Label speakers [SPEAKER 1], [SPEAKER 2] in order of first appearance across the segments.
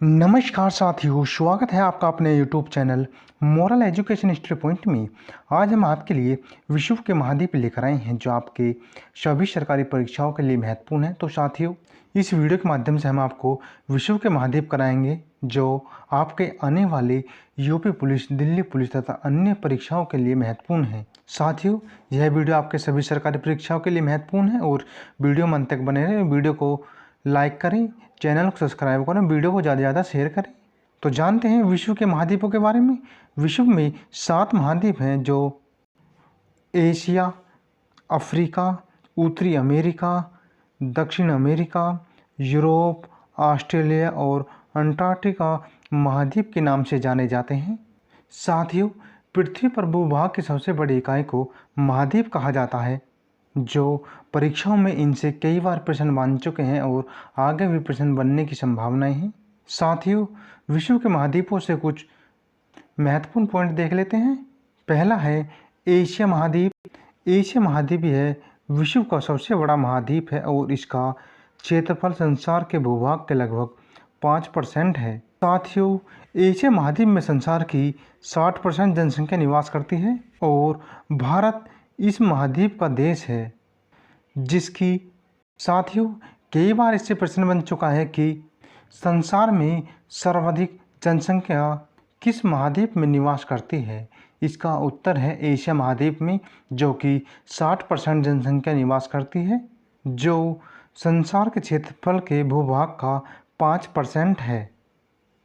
[SPEAKER 1] नमस्कार साथियों, स्वागत है आपका अपने YouTube channel moral education history point में। आज हम आपके लिए विश्व के महाद्वीप लेकर आए हैं जो आपके सभी सरकारी परीक्षाओं के लिए महत्वपूर्ण है। तो साथियों, इस वीडियो के माध्यम से हम आपको विश्व के महाद्वीप कराएंगे जो आपके आने वाले यूपी पुलिस, दिल्ली पुलिस तथा अन्य परीक्षाओं के लिए महत्वपूर्ण है। साथियों, यह वीडियो आपके सभी सरकारी परीक्षाओं के लिए महत्वपूर्ण है और वीडियो में अंत तक बने रहें। वीडियो को लाइक करें, चैनल को सब्सक्राइब करें, वीडियो को ज़्यादा से ज़्यादा शेयर करें। तो जानते हैं विश्व के महाद्वीपों के बारे में। विश्व में 7 महाद्वीप हैं जो एशिया, अफ्रीका, उत्तरी अमेरिका, दक्षिण अमेरिका, यूरोप, ऑस्ट्रेलिया और अंटार्कटिका महाद्वीप के नाम से जाने जाते हैं। साथियों, पृथ्वी पर भूभाग की सबसे बड़ी इकाई को महाद्वीप कहा जाता है, जो परीक्षाओं में इनसे कई बार प्रश्न बन चुके हैं और आगे भी प्रश्न बनने की संभावनाएं हैं। साथियों, विश्व के महाद्वीपों से कुछ महत्वपूर्ण पॉइंट देख लेते हैं। पहला है एशिया महाद्वीप। एशिया महाद्वीप यह विश्व का सबसे बड़ा महाद्वीप है और इसका क्षेत्रफल संसार के भूभाग के लगभग 5% है। साथियों, एशिया महाद्वीप में संसार की 60% जनसंख्या निवास करती है और भारत इस महाद्वीप का देश है जिसकी साथियों कई बार इससे प्रश्न बन चुका है कि संसार में सर्वाधिक जनसंख्या किस महाद्वीप में निवास करती है। इसका उत्तर है एशिया महाद्वीप में, जो कि 60% जनसंख्या निवास करती है, जो संसार के क्षेत्रफल के भूभाग का 5% है,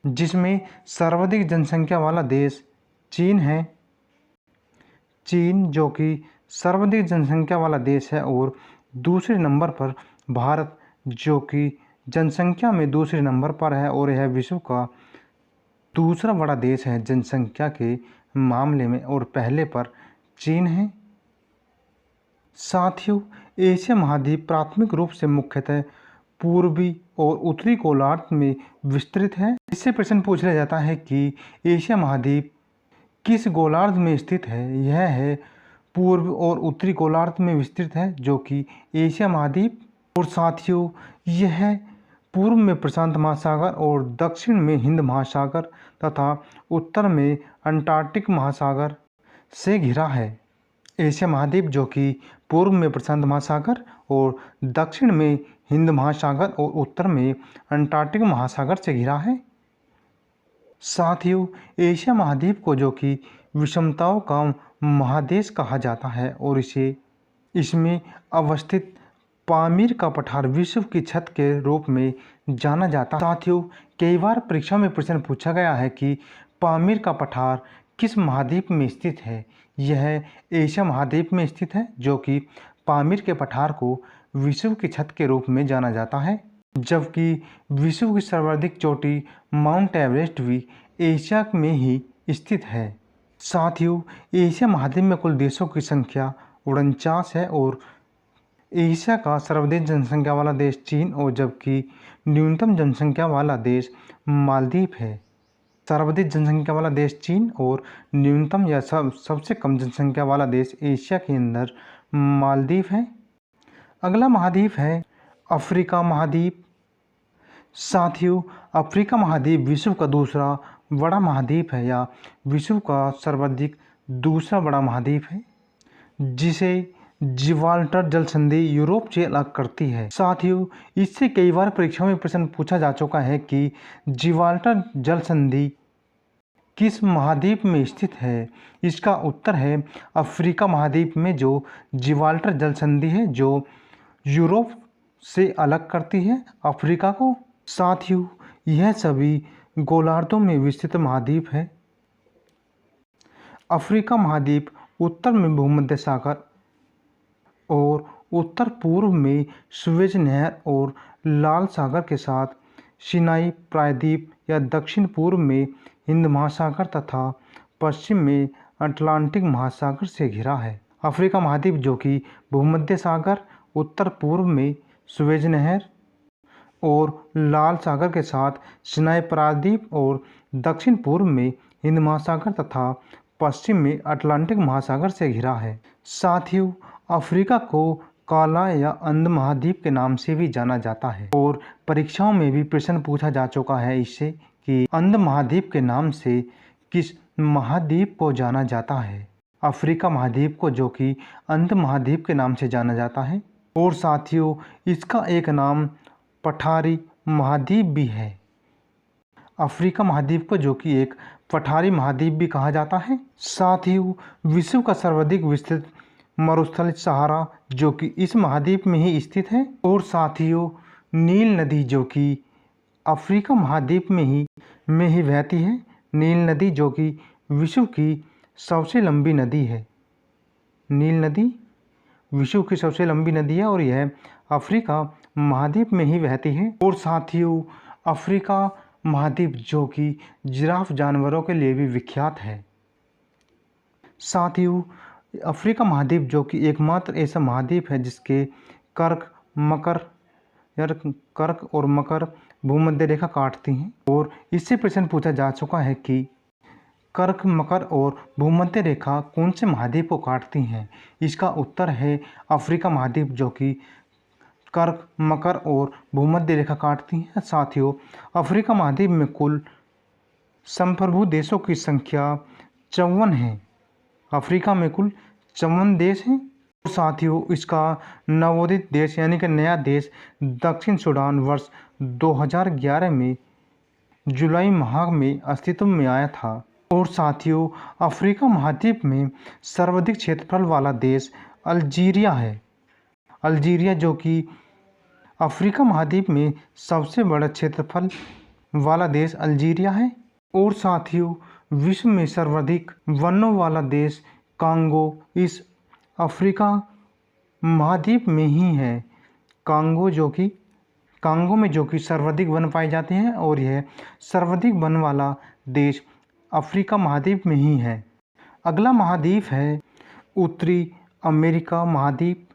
[SPEAKER 1] जिसमें सर्वाधिक जनसंख्या वाला देश चीन है। चीन जो कि सर्वाधिक जनसंख्या वाला देश है और दूसरे नंबर पर भारत जो कि जनसंख्या में दूसरे नंबर पर है और यह विश्व का दूसरा बड़ा देश है जनसंख्या के मामले में और पहले पर चीन है। साथियों, एशिया महाद्वीप प्राथमिक रूप से मुख्यतः पूर्वी और उत्तरी गोलार्ध में विस्तृत है। इससे प्रश्न पूछ लिया जाता है कि एशिया महाद्वीप किस गोलार्ध में स्थित है। यह है पूर्व और उत्तरी गोलार्ध में विस्तृत है, जो कि एशिया महाद्वीप। और साथियों, यह पूर्व में प्रशांत महासागर और दक्षिण में हिंद महासागर तथा उत्तर में अंटार्कटिक महासागर से घिरा है। एशिया महाद्वीप जो कि पूर्व में प्रशांत महासागर और दक्षिण में हिंद महासागर और उत्तर में अंटार्कटिक महासागर से घिरा है। साथियों, एशिया महाद्वीप को जो कि विषमताओं का महादेश कहा जाता है और इसमें अवस्थित पामीर का पठार विश्व की छत के रूप में जाना जाता है। साथियों, कई बार परीक्षा में प्रश्न पूछा गया है कि पामीर का पठार किस महाद्वीप में स्थित है। यह एशिया महाद्वीप में स्थित है, जो कि पामीर के पठार को विश्व की छत के रूप में जाना जाता है, जबकि विश्व की सर्वाधिक चोटी माउंट एवरेस्ट भी एशिया में ही स्थित है। साथियों, एशिया महाद्वीप में कुल देशों की संख्या 49 है और एशिया का सर्वाधिक जनसंख्या वाला देश चीन और जबकि न्यूनतम जनसंख्या वाला देश मालदीव है। सर्वाधिक जनसंख्या वाला देश चीन और न्यूनतम या सबसे कम जनसंख्या वाला देश एशिया के अंदर मालदीव है। अगला महाद्वीप है अफ्रीका महाद्वीप। साथियों, अफ्रीका महाद्वीप विश्व का दूसरा बड़ा महाद्वीप है या विश्व का सर्वाधिक दूसरा बड़ा महाद्वीप है, जिसे जिब्राल्टर जल संधि यूरोप से अलग करती है। साथियों, इससे कई बार परीक्षाओं में प्रश्न पूछा जा चुका है कि जिब्राल्टर जल संधि किस महाद्वीप में स्थित है। इसका उत्तर है अफ्रीका महाद्वीप में, जो जिब्राल्टर जल संधि है जो यूरोप से अलग करती है अफ्रीका को। साथियों, यह सभी गोलार्धों में विस्तृत महाद्वीप है। अफ्रीका महाद्वीप उत्तर में भूमध्य सागर और उत्तर पूर्व में सुएज नहर और लाल सागर के साथ सिनाई प्रायद्वीप या दक्षिण पूर्व में हिंद महासागर तथा पश्चिम में अटलांटिक महासागर से घिरा है। अफ्रीका महाद्वीप जो कि भूमध्य सागर, उत्तर पूर्व में सुएज नहर और लाल सागर के साथ सिनाई प्रायद्वीप और दक्षिण पूर्व में हिंद महासागर तथा पश्चिम में अटलांटिक महासागर से घिरा है। साथियों, अफ्रीका को काला या अंध महाद्वीप के नाम से भी जाना जाता है और परीक्षाओं में भी प्रश्न पूछा जा चुका है इससे कि अंध महाद्वीप के नाम से किस महाद्वीप को जाना जाता है। अफ्रीका महाद्वीप को, जो कि अंध महाद्वीप के नाम से जाना जाता है। और साथियों, इसका एक नाम पठारी महाद्वीप भी है। अफ्रीका महाद्वीप को, जो कि एक पठारी महाद्वीप भी कहा जाता है। साथियों, विश्व का सर्वाधिक विस्तृत मरुस्थल सहारा, जो कि इस महाद्वीप में ही स्थित है। और साथियों, नील नदी, जो कि अफ्रीका महाद्वीप में ही बहती है। नील नदी, जो कि विश्व की सबसे लंबी नदी है। नील नदी विश्व की सबसे लंबी नदी है और यह अफ्रीका महाद्वीप में ही बहती है। और साथियों, अफ्रीका महाद्वीप, जो कि जिराफ जानवरों के लिए भी विख्यात है। साथियों, अफ्रीका महाद्वीप, जो कि एकमात्र ऐसा महाद्वीप है जिसके कर्क और मकर भूमध्य रेखा काटती हैं। और इससे प्रश्न पूछा जा चुका है कि कर्क, मकर और भूमध्य रेखा कौन से महाद्वीप को काटती हैं। इसका उत्तर है अफ्रीका महाद्वीप, जो कि कर्क, मकर और भूमध्य रेखा काटती हैं। साथियों, अफ्रीका महाद्वीप में कुल संप्रभु देशों की संख्या 54 है। अफ्रीका में कुल 54 देश हैं। और साथियों, इसका नवोदित देश यानी कि नया देश दक्षिण सूडान वर्ष 2011 में जुलाई माह में अस्तित्व में आया था। और साथियों, अफ्रीका महाद्वीप में सर्वाधिक क्षेत्रफल वाला देश अल्जीरिया है। अल्जीरिया, जो कि अफ्रीका महाद्वीप में सबसे बड़ा क्षेत्रफल वाला देश अल्जीरिया है। और साथियों, विश्व में सर्वाधिक वनों वाला देश कांगो इस अफ्रीका महाद्वीप में ही है। कांगो में जो कि सर्वाधिक वन पाए जाते हैं और यह सर्वाधिक वन वाला देश अफ्रीका महाद्वीप में ही है। अगला महाद्वीप है उत्तरी अमेरिका महाद्वीप।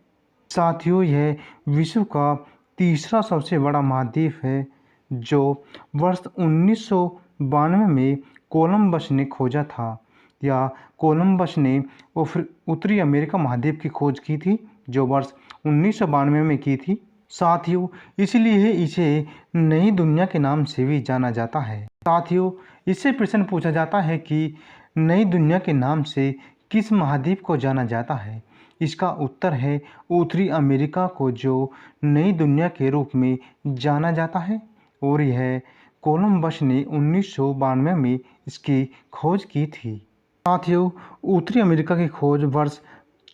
[SPEAKER 1] साथियों, यह विश्व का तीसरा सबसे बड़ा महाद्वीप है, जो वर्ष 1992 में कोलंबस ने खोजा था, या कोलंबस ने उत्तरी अमेरिका महाद्वीप की खोज की थी, जो वर्ष 1992 में की थी। साथियों, इसलिए इसे नई दुनिया के नाम से भी जाना जाता है। साथियों, इससे प्रश्न पूछा जाता है कि नई दुनिया के नाम से किस महाद्वीप को जाना जाता है। इसका उत्तर है उत्तरी अमेरिका को, जो नई दुनिया के रूप में जाना जाता है। और यह कोलंबस ने 1992 में इसकी खोज की थी। साथियों, उत्तरी अमेरिका की खोज वर्ष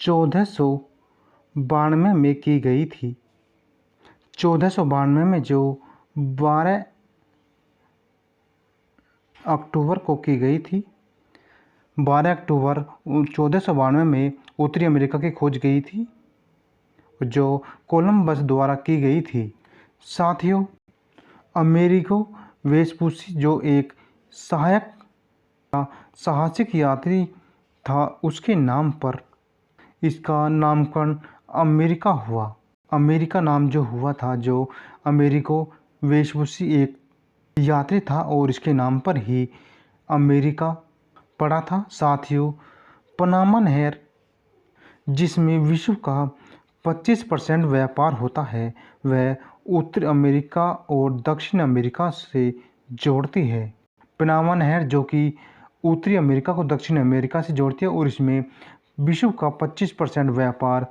[SPEAKER 1] 1492 में की गई थी। 1492 में, जो 12 अक्टूबर को की गई थी। 12 अक्टूबर 1492 में उत्तरी अमेरिका की खोज गई थी, जो कोलंबस द्वारा की गई थी। साथियों, अमेरिको वेस्पुसी, जो एक साहसिक यात्री था, उसके नाम पर इसका नामकरण अमेरिका हुआ। अमेरिका नाम जो हुआ था, जो अमेरिको वेस्पुसी एक यात्री था और इसके नाम पर ही अमेरिका पड़ा था। साथियों, पनामा नहर, जिसमें विश्व का 25% व्यापार होता है, वह उत्तर अमेरिका और दक्षिण अमेरिका से जोड़ती है। पनामा नहर, जो कि उत्तरी अमेरिका को दक्षिण अमेरिका से जोड़ती है, और इसमें विश्व का 25% व्यापार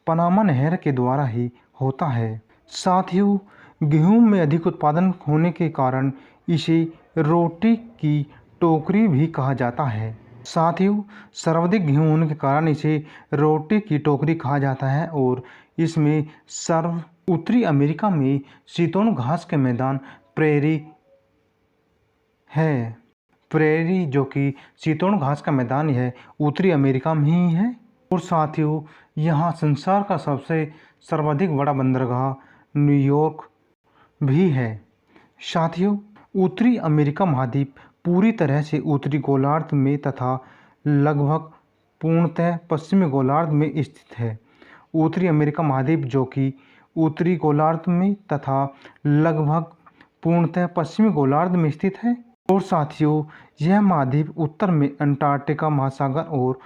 [SPEAKER 1] पनामा नहर के द्वारा ही होता है। साथियों, गेहूं में अधिक उत्पादन होने के कारण इसे रोटी की टोकरी भी कहा जाता है। साथियों, सर्वाधिक गेहूं होने के कारण इसे रोटी की टोकरी कहा जाता है। और इसमें उत्तरी अमेरिका में शीतोष्ण घास के मैदान प्रेरी है। प्रेरी, जो कि शीतोष्ण घास का मैदान है, उत्तरी अमेरिका में ही है। और साथियों, यहाँ संसार का सर्वाधिक बड़ा बंदरगाह न्यूयॉर्क भी है। साथियों, उत्तरी अमेरिका महाद्वीप पूरी तरह से उत्तरी गोलार्ध में तथा लगभग पूर्णतः पश्चिमी गोलार्ध में स्थित है। उत्तरी अमेरिका महाद्वीप, जो कि उत्तरी गोलार्ध में तथा लगभग पूर्णतः पश्चिमी गोलार्ध में स्थित है। और साथियों, यह महाद्वीप उत्तर में अंटार्कटिका महासागर और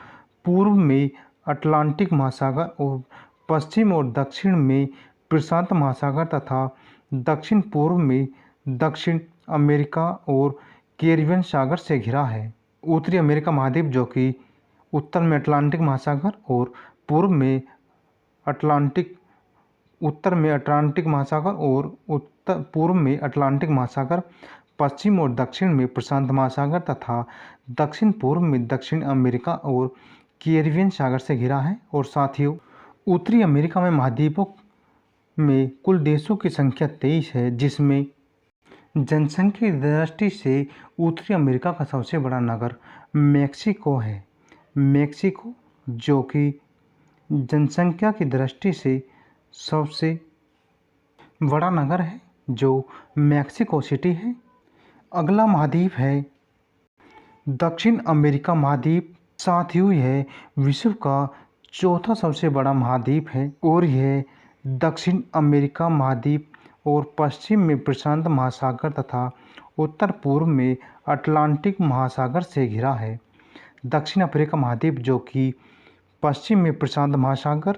[SPEAKER 1] पूर्व में अटलांटिक महासागर और पश्चिम और दक्षिण में प्रशांत महासागर तथा दक्षिण पूर्व में दक्षिण अमेरिका और कैरिबियन सागर से घिरा है। उत्तरी अमेरिका महाद्वीप जो कि उत्तर में अटलांटिक महासागर और पूर्व में अटलांटिक महासागर और उत्तर पूर्व में अटलांटिक महासागर, पश्चिम और दक्षिण में प्रशांत महासागर तथा दक्षिण पूर्व में दक्षिण अमेरिका और कैरिबियन सागर से घिरा है। और साथियों, उत्तरी अमेरिका में महाद्वीपों में कुल देशों की संख्या 23 है, जिसमें जनसंख्या की दृष्टि से उत्तरी अमेरिका का सबसे बड़ा नगर मेक्सिको है। मेक्सिको जो कि जनसंख्या की दृष्टि से सबसे बड़ा नगर है, जो मेक्सिको सिटी है। अगला महाद्वीप है दक्षिण अमेरिका महाद्वीप। साथियों, यह विश्व का चौथा सबसे बड़ा महाद्वीप है और यह दक्षिण अमेरिका महाद्वीप और पश्चिम में प्रशांत महासागर तथा उत्तर पूर्व में अटलांटिक महासागर से घिरा है। दक्षिण अफ्रीका महाद्वीप जो कि पश्चिम में प्रशांत महासागर,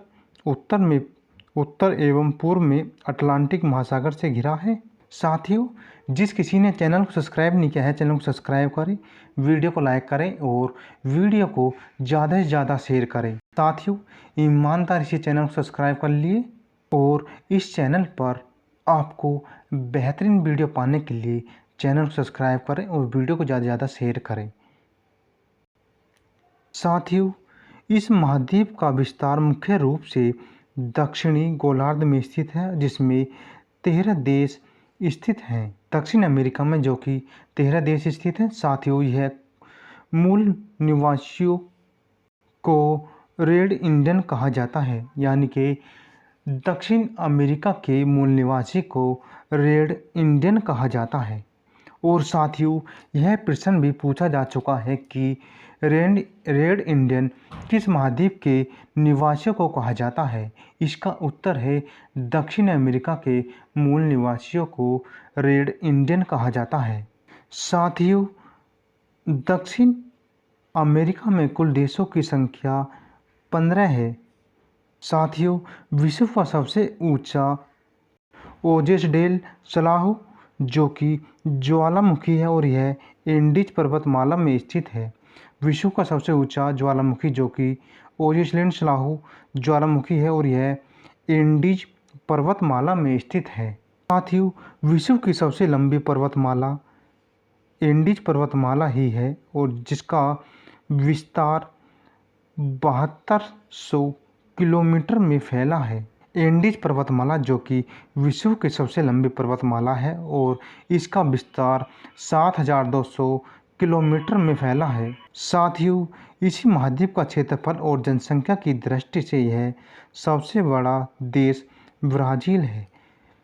[SPEAKER 1] उत्तर एवं पूर्व में अटलांटिक महासागर से घिरा है। साथियों, जिस किसी ने चैनल को सब्सक्राइब नहीं किया है, चैनल को सब्सक्राइब करें, वीडियो को लाइक करें और वीडियो को ज़्यादा से ज़्यादा शेयर करें। साथियों, ईमानदारी से चैनल को सब्सक्राइब कर लिए और इस चैनल पर आपको बेहतरीन वीडियो पाने के लिए चैनल को सब्सक्राइब करें और वीडियो को ज़्यादा से ज़्यादा शेयर करें। साथियों, इस महाद्वीप का विस्तार मुख्य रूप से दक्षिणी गोलार्ध में स्थित है, जिसमें 13 देश स्थित हैं। दक्षिण अमेरिका में जो कि 13 देश स्थित हैं। साथियों, यह मूल निवासियों को रेड इंडियन कहा जाता है, यानी कि दक्षिण अमेरिका के मूल निवासी को रेड इंडियन कहा जाता है। और साथियों, यह प्रश्न भी पूछा जा चुका है कि रेड इंडियन किस महाद्वीप के निवासियों को कहा जाता है। इसका उत्तर है दक्षिण अमेरिका के मूल निवासियों को रेड इंडियन कहा जाता है। साथियों, दक्षिण अमेरिका में कुल देशों की संख्या 15 है। साथियों, विश्व का सबसे ऊंचा ओजेस डेल सलाहू जो कि ज्वालामुखी है और यह एंडीज पर्वतमाला में स्थित है। विश्व का सबसे ऊंचा ज्वालामुखी जो कि ओजेसलैंड सलाहू ज्वालामुखी है और यह एंडीज पर्वतमाला में स्थित है। साथियों, विश्व की सबसे लंबी पर्वतमाला एंडीज पर्वतमाला ही है और जिसका विस्तार 7200 किलोमीटर में फैला है। एंडीज पर्वतमाला जो कि विश्व की सबसे लंबी पर्वतमाला है और इसका विस्तार 7200 किलोमीटर में फैला है। साथियों, इसी महाद्वीप का क्षेत्रफल और जनसंख्या की दृष्टि से यह सबसे बड़ा देश ब्राज़ील है।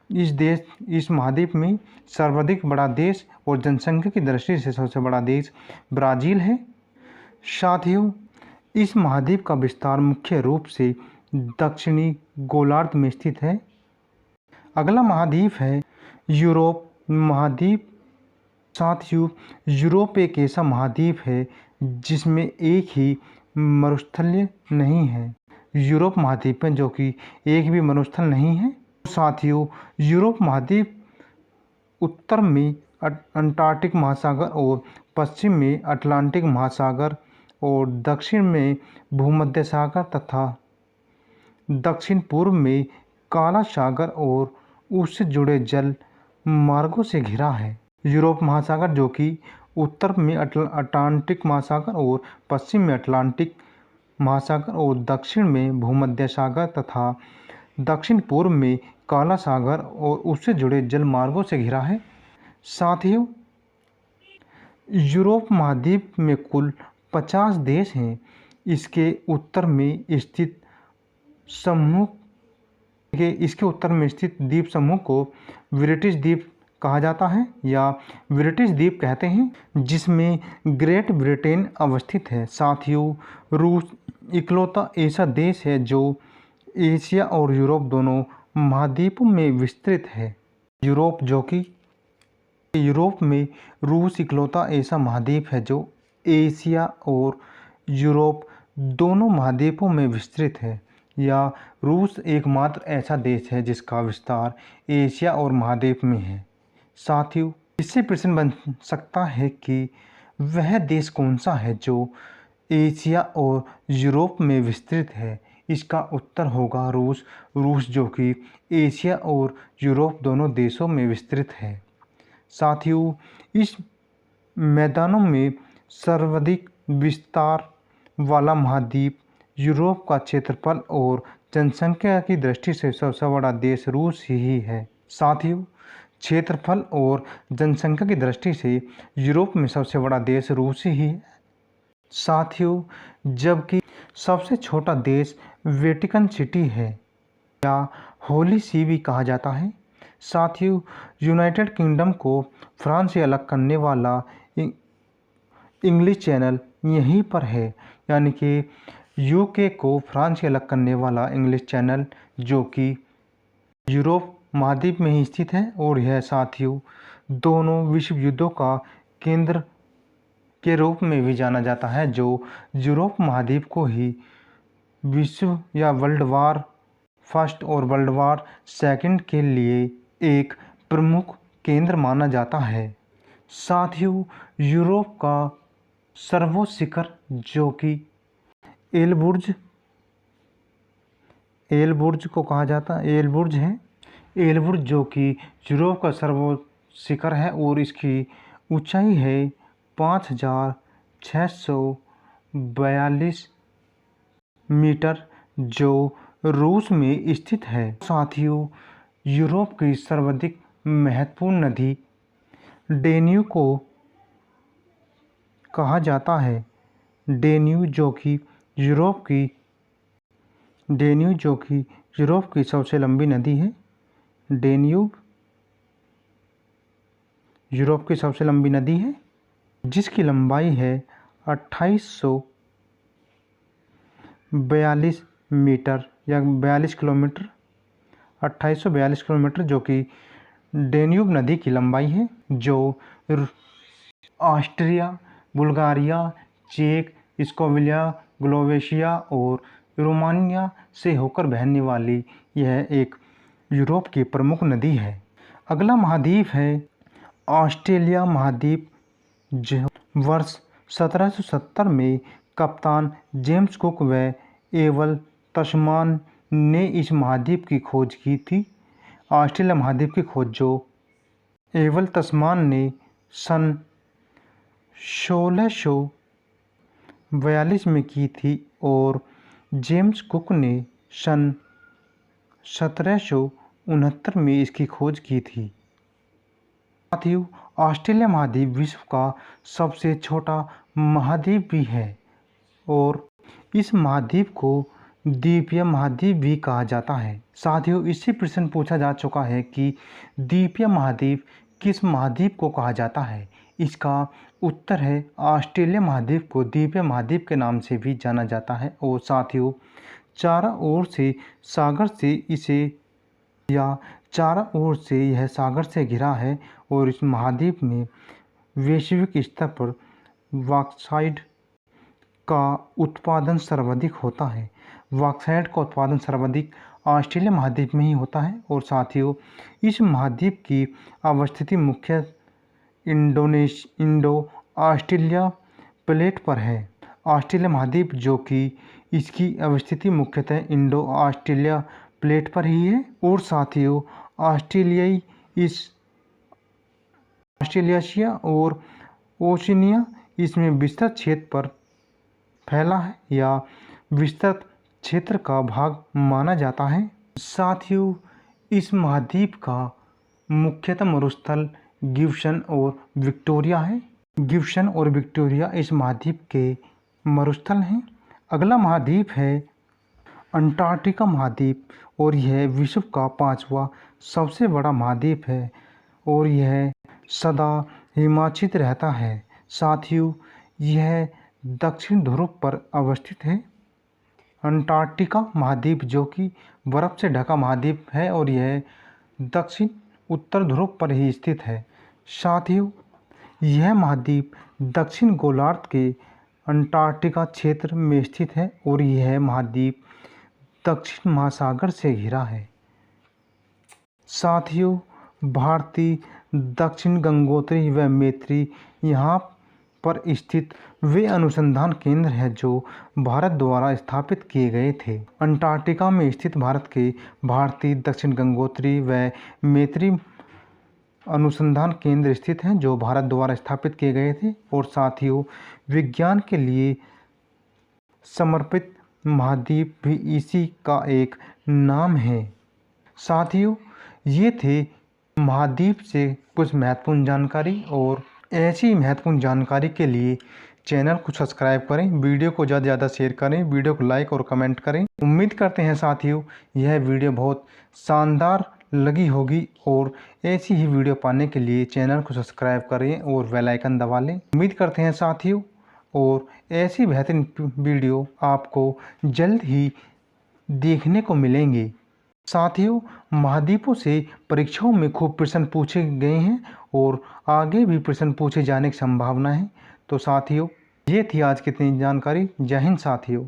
[SPEAKER 1] इस महाद्वीप में सर्वाधिक बड़ा देश और जनसंख्या की दृष्टि से सबसे बड़ा देश ब्राज़ील है। साथियों, इस महाद्वीप का विस्तार मुख्य रूप से दक्षिणी गोलार्ध में स्थित है। अगला महाद्वीप है यूरोप महाद्वीप। साथियों, यूरोप एक ऐसा महाद्वीप है जिसमें एक ही मरुस्थल नहीं है। यूरोप महाद्वीप में जो कि एक भी मरुस्थल नहीं है। साथियों, यूरोप महाद्वीप उत्तर में अंटार्कटिक महासागर और पश्चिम में अटलांटिक महासागर और दक्षिण में भूमध्य सागर तथा दक्षिण पूर्व में काला सागर और उससे जुड़े जल मार्गों से घिरा है। यूरोप महासागर जो कि उत्तर में अटलांटिक महासागर और पश्चिम में अटलांटिक महासागर और दक्षिण में भूमध्य सागर तथा दक्षिण पूर्व में काला सागर और उससे जुड़े जल मार्गों से घिरा है। साथियों, यूरोप महाद्वीप में कुल 50 देश हैं। इसके उत्तर में स्थित द्वीप समूह को ब्रिटिश द्वीप कहा जाता है या ब्रिटिश द्वीप कहते हैं, जिसमें ग्रेट ब्रिटेन अवस्थित है। साथियों, रूस इकलौता ऐसा देश है जो एशिया और यूरोप दोनों महाद्वीपों में विस्तृत है। यूरोप में रूस इकलौता ऐसा महाद्वीप है जो एशिया और यूरोप दोनों महाद्वीपों में विस्तृत है, या रूस एकमात्र ऐसा देश है जिसका विस्तार एशिया और महाद्वीप में है। साथियों, इससे प्रश्न बन सकता है कि वह देश कौन सा है जो एशिया और यूरोप में विस्तृत है। इसका उत्तर होगा रूस। रूस जो कि एशिया और यूरोप दोनों देशों में विस्तृत है। साथियों, इस मैदानों में सर्वाधिक विस्तार वाला महाद्वीप यूरोप का क्षेत्रफल और जनसंख्या की दृष्टि से सबसे बड़ा देश रूस ही है। साथियों, क्षेत्रफल और जनसंख्या की दृष्टि से यूरोप में सबसे बड़ा देश रूस ही है। साथियों, जबकि सबसे छोटा देश वेटिकन सिटी है या होली सी भी कहा जाता है। साथियों, यूनाइटेड किंगडम को फ्रांस से अलग करने वाला इंग्लिश चैनल यहीं पर है, यानी कि यूके को फ्रांस से अलग करने वाला इंग्लिश चैनल जो कि यूरोप महाद्वीप में ही स्थित है। और यह साथियों दोनों विश्व युद्धों का केंद्र के रूप में भी जाना जाता है, जो यूरोप महाद्वीप को ही विश्व या वर्ल्ड वार फर्स्ट और वर्ल्ड वार सेकंड के लिए एक प्रमुख केंद्र माना जाता है। साथियों, यूरोप का सर्वोच्च शिखर जो कि एलबुर्ज को कहा जाता है, एलबुर्ज है। एलबुर्ज जो कि यूरोप का सर्वोच्च शिखर है और इसकी ऊंचाई है 5,642 मीटर, जो रूस में स्थित है। साथियों, यूरोप की सर्वाधिक महत्वपूर्ण नदी डेन्यूब को कहा जाता है। डेन्यूब जो कि यूरोप की सबसे लंबी नदी है। डेन्यूब यूरोप की सबसे लंबी नदी है, जिसकी लंबाई है 2842 मीटर या 42 किलोमीटर, 2842 किलोमीटर, जो कि डेन्यूब नदी की लंबाई है, जो ऑस्ट्रिया, बुल्गारिया, चेक, स्लोवाकिया, स्लोवेशिया और रोमानिया से होकर बहने वाली यह एक यूरोप की प्रमुख नदी है। अगला महाद्वीप है ऑस्ट्रेलिया महाद्वीप, जो वर्ष 1770 में कप्तान जेम्स कुक व एवल तस्मान ने इस महाद्वीप की खोज की थी। ऑस्ट्रेलिया महाद्वीप की खोज जो एवल तस्मान ने सन 1642 में की थी और जेम्स कुक ने सन 1769 में इसकी खोज की थी। साथियों, ऑस्ट्रेलिया महाद्वीप विश्व का सबसे छोटा महाद्वीप भी है और इस महाद्वीप को द्वीपीय महाद्वीप भी कहा जाता है। साथियों, इससे प्रश्न पूछा जा चुका है कि द्वीपीय महाद्वीप किस महाद्वीप को कहा जाता है। इसका उत्तर है ऑस्ट्रेलिया महाद्वीप को द्वीपीय महाद्वीप के नाम से भी जाना जाता है। और साथियों, चारों ओर से सागर से यह सागर से घिरा है और इस महाद्वीप में वैश्विक स्तर पर बॉक्साइट का उत्पादन सर्वाधिक होता है। बॉक्साइट का उत्पादन सर्वाधिक ऑस्ट्रेलिया महाद्वीप में ही होता है। और साथियों, इस महाद्वीप की अवस्थिति मुख्य इंडो ऑस्ट्रेलिया प्लेट पर है। ऑस्ट्रेलिया महाद्वीप जो कि इसकी अवस्थिति मुख्यतः इंडो ऑस्ट्रेलिया प्लेट पर ही है। और साथियों, ऑस्ट्रेलियाशिया और ओशिनिया इसमें विस्तृत क्षेत्र पर फैला है या विस्तृत क्षेत्र का भाग माना जाता है। साथियों, इस महाद्वीप का मुख्यतः मरुस्थल गिब्सन और विक्टोरिया है। गिब्सन और विक्टोरिया इस महाद्वीप के मरुस्थल हैं। अगला महाद्वीप है अंटार्कटिका महाद्वीप और यह विश्व का 5वां सबसे बड़ा महाद्वीप है और यह सदा हिमाच्छित रहता है। साथियों, यह दक्षिण ध्रुव पर अवस्थित है। अंटार्कटिका महाद्वीप जो कि बर्फ से ढका महाद्वीप है और यह दक्षिण उत्तर ध्रुव पर ही स्थित है। साथियों, यह महाद्वीप दक्षिण गोलार्ध के अंटार्कटिका क्षेत्र में स्थित है और यह महाद्वीप दक्षिण महासागर से घिरा है। साथियों, भारतीय दक्षिण गंगोत्री व मैत्री यहाँ पर स्थित वे अनुसंधान केंद्र हैं जो भारत द्वारा स्थापित किए गए थे। अंटार्कटिका में स्थित भारत के भारतीय दक्षिण गंगोत्री व मैत्री अनुसंधान केंद्र स्थित हैं जो भारत द्वारा स्थापित किए गए थे। और साथियों, विज्ञान के लिए समर्पित महाद्वीप भी इसी का एक नाम है। साथियों, ये थे महाद्वीप से कुछ महत्वपूर्ण जानकारी, और ऐसी महत्वपूर्ण जानकारी के लिए चैनल को सब्सक्राइब करें, वीडियो को ज़्यादा से ज़्यादा शेयर करें, वीडियो को लाइक और कमेंट करें। उम्मीद करते हैं साथियों यह वीडियो बहुत शानदार लगी होगी, और ऐसी ही वीडियो पाने के लिए चैनल को सब्सक्राइब करें और बेल आइकन दबा लें। उम्मीद करते हैं साथियों, और ऐसी बेहतरीन वीडियो आपको जल्द ही देखने को मिलेंगे। साथियों, महाद्वीपों से परीक्षाओं में खूब प्रश्न पूछे गए हैं और आगे भी प्रश्न पूछे जाने की संभावना है। तो साथियों, ये थी आज की इतनी जानकारी। जय हिंद साथियों।